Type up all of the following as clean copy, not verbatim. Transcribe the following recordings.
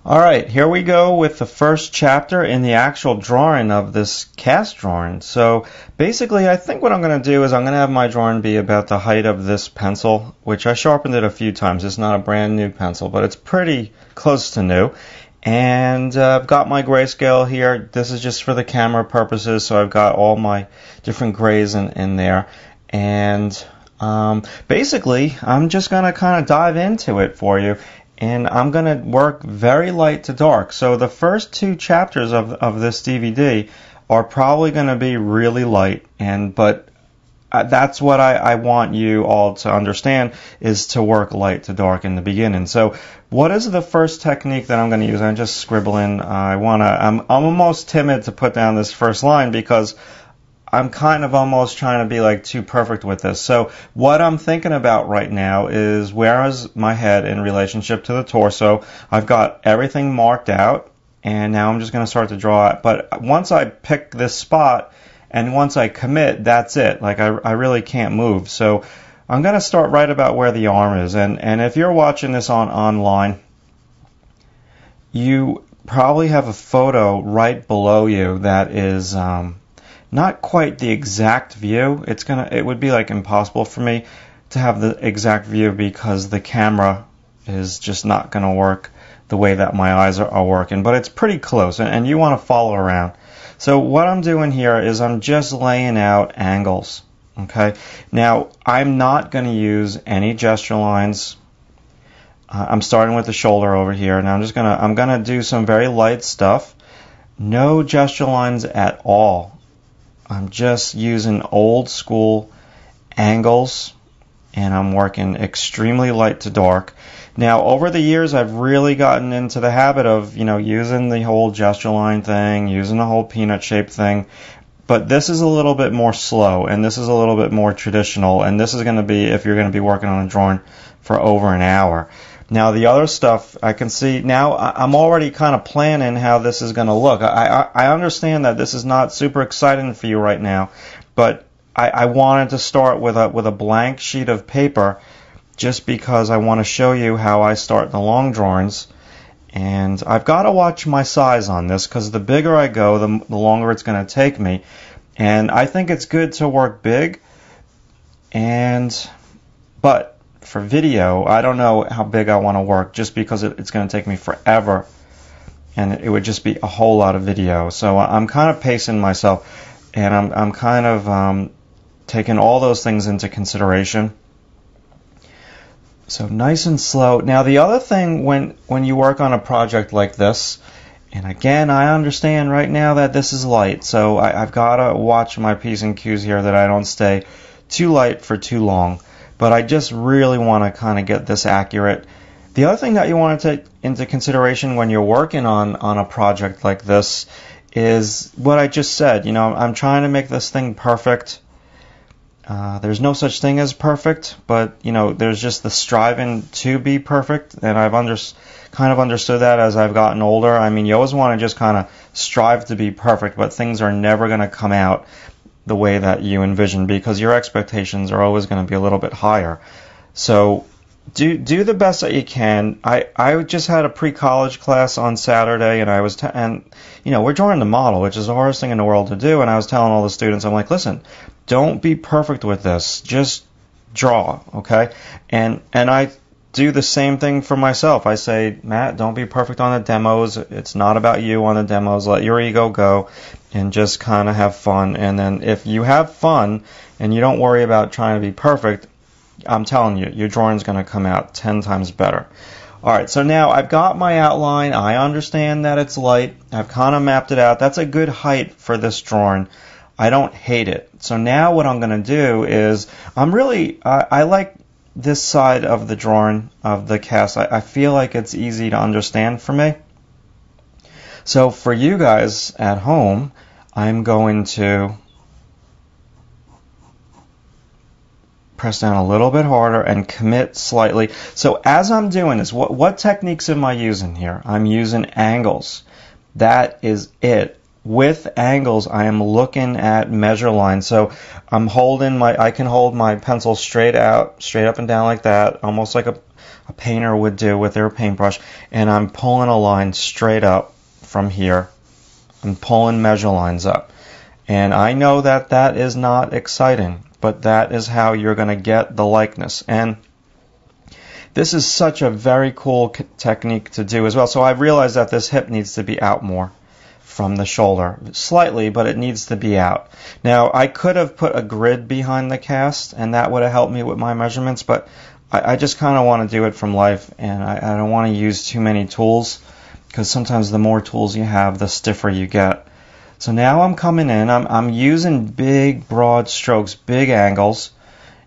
Alright, here we go with the first chapter in the actual drawing of this cast drawing. So basically I think what I'm going to do is I'm going to have my drawing be about the height of this pencil, which I sharpened it a few times. It's not a brand new pencil, but it's pretty close to new. And I've got my grayscale here. This is just for the camera purposes, so I've got all my different grays in there. And basically I'm just going to kind of dive into it for you. And I'm going to work very light to dark. So the first two chapters of this DVD are probably going to be really light. But that's what I want you all to understand, is to work light to dark in the beginning. So what is the first technique that I'm going to use? I'm just scribbling. I'm almost timid to put down this first line because I'm kind of almost trying to be like too perfect with this. So what I'm thinking about right now is, where is my head in relationship to the torso? I've got everything marked out, and now I'm just going to start to draw it. But once I pick this spot and once I commit, that's it. Like I really can't move. So I'm going to start right about where the arm is. And if you're watching this online, you probably have a photo right below you that is not quite the exact view. It would be like impossible for me to have the exact view because the camera is just not going to work the way that my eyes are working. But it's pretty close, and you want to follow around. So what I'm doing here is I'm just laying out angles. Okay. Now I'm not going to use any gesture lines. I'm starting with the shoulder over here, and I'm gonna do some very light stuff. No gesture lines at all. I'm just using old school angles, and I'm working extremely light to dark. Now, over the years, I've really gotten into the habit of, using the whole gesture line thing, using the whole peanut shape thing. But this is a little bit more slow, and this is a little bit more traditional, and this is going to be if you're going to be working on a drawing for over an hour. Now, the other stuff, I can see now I'm already kind of planning how this is going to look. I understand that this is not super exciting for you right now, but I wanted to start with a blank sheet of paper just because I want to show you how I start the long drawings. And I've got to watch my size on this, because the bigger I go, the longer it's going to take me. And I think it's good to work big, but for video, I don't know how big I want to work, just because it's going to take me forever, and it would just be a whole lot of video. So I'm kind of pacing myself, and I'm kind of taking all those things into consideration. So nice and slow. Now the other thing when you work on a project like this, and again I understand right now that this is light, so I've got to watch my P's and Q's here that I don't stay too light for too long. But I just really want to kind of get this accurate. The other thing that you want to take into consideration when you're working on a project like this is what I just said. I'm trying to make this thing perfect. There's no such thing as perfect, but there's just the striving to be perfect, and I've kind of understood that as I've gotten older. I mean, you always want to just kind of strive to be perfect, but things are never going to come out the way that you envision, because your expectations are always going to be a little bit higher. So do the best that you can. I just had a pre-college class on Saturday, and we're drawing the model, which is the hardest thing in the world to do, and I was telling all the students, I'm like, listen, don't be perfect with this, just draw, okay? And I do the same thing for myself. I say, Matt, don't be perfect on the demos. It's not about you on the demos. Let your ego go and just kind of have fun. And then if you have fun and you don't worry about trying to be perfect, I'm telling you, your drawing's going to come out 10 times better. All right, so now I've got my outline. I understand that it's light. I've kind of mapped it out. That's a good height for this drawing. I don't hate it. So now what I'm going to do is I like this side of the drawing of the cast. I feel like it's easy to understand for me. So for you guys at home, I'm going to press down a little bit harder and commit slightly. So as I'm doing this, what techniques am I using here? I'm using angles. That is it. with angles, I am looking at measure lines. So I can hold my pencil straight up and down like that, almost like a painter would do with their paintbrush, and I'm pulling a line straight up from here. I'm pulling measure lines up. And I know that that is not exciting, but that is how you're going to get the likeness. And this is such a very cool technique to do as well. So I've realized that this hip needs to be out more from the shoulder. Slightly, but it needs to be out. Now, I could have put a grid behind the cast, and that would have helped me with my measurements, but I just kind of want to do it from life, and I don't want to use too many tools, because sometimes the more tools you have, the stiffer you get. So now I'm coming in, I'm using big, broad strokes, big angles,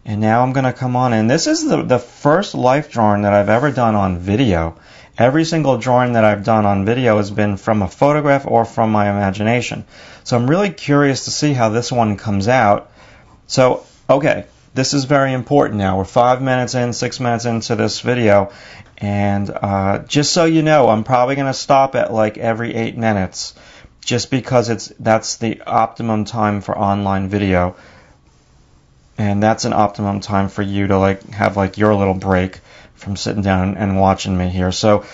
and now I'm going to come on in. This is the first life drawing that I've ever done on video. Every single drawing that I've done on video has been from a photograph or from my imagination. So I'm really curious to see how this one comes out. So, okay, this is very important now. We're 5 minutes in, 6 minutes into this video, and just so you know, I'm probably going to stop at like every 8 minutes, just because that's the optimum time for online video. And that's an optimum time for you to like have like your little break from sitting down and watching me here. So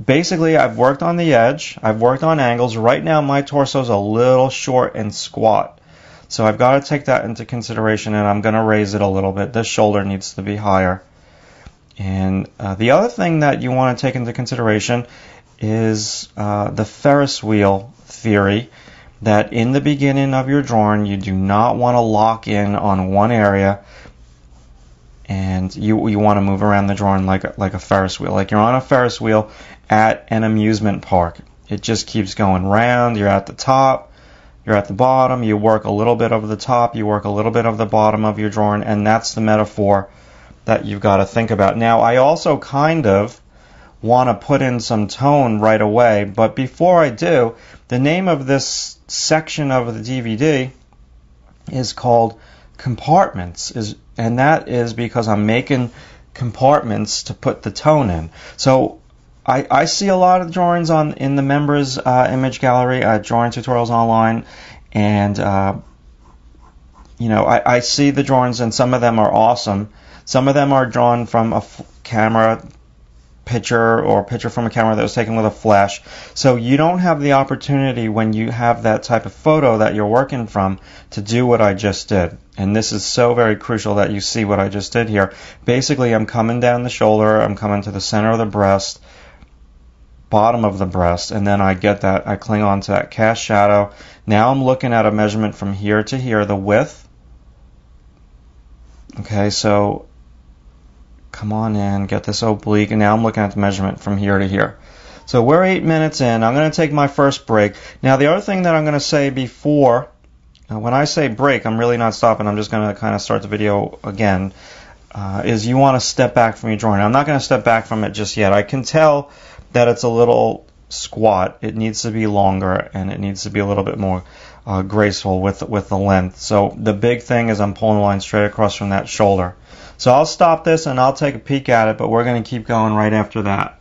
basically, I've worked on the edge, I've worked on angles. Right now my torso is a little short and squat, so I've got to take that into consideration, and I'm going to raise it a little bit. This shoulder needs to be higher. And the other thing that you want to take into consideration is the Ferris wheel theory, that in the beginning of your drawing you do not want to lock in on one area, and you want to move around the drawing like a Ferris wheel, like you're on a Ferris wheel at an amusement park. It just keeps going round. You're at the top, you're at the bottom, you work a little bit of the top, you work a little bit of the bottom of your drawing, and that's the metaphor that you've got to think about. Now, I also kind of want to put in some tone right away, but before I do, the name of this section of the DVD is called Compartments, and that is because I'm making compartments to put the tone in. So I see a lot of drawings in the members image gallery, drawing tutorials online, and I see the drawings, and some of them are awesome. Some of them are drawn from a camera picture, or a picture from a camera that was taken with a flash. So you don't have the opportunity when you have that type of photo that you're working from to do what I just did. And this is so very crucial that you see what I just did here. Basically, I'm coming down the shoulder, I'm coming to the center of the breast, bottom of the breast, and then I cling on to that cast shadow. Now I'm looking at a measurement from here to here, the width. Okay, so come on in, get this oblique, and now I'm looking at the measurement from here to here. So we're 8 minutes in. I'm going to take my first break. Now, the other thing that I'm going to say before, when I say break, I'm really not stopping. I'm just going to kind of start the video again, is you want to step back from your drawing. I'm not going to step back from it just yet. I can tell that it's a little squat. It needs to be longer, and it needs to be a little bit more graceful with the length. So the big thing is I'm pulling a line straight across from that shoulder. So I'll stop this and I'll take a peek at it, but we're going to keep going right after that.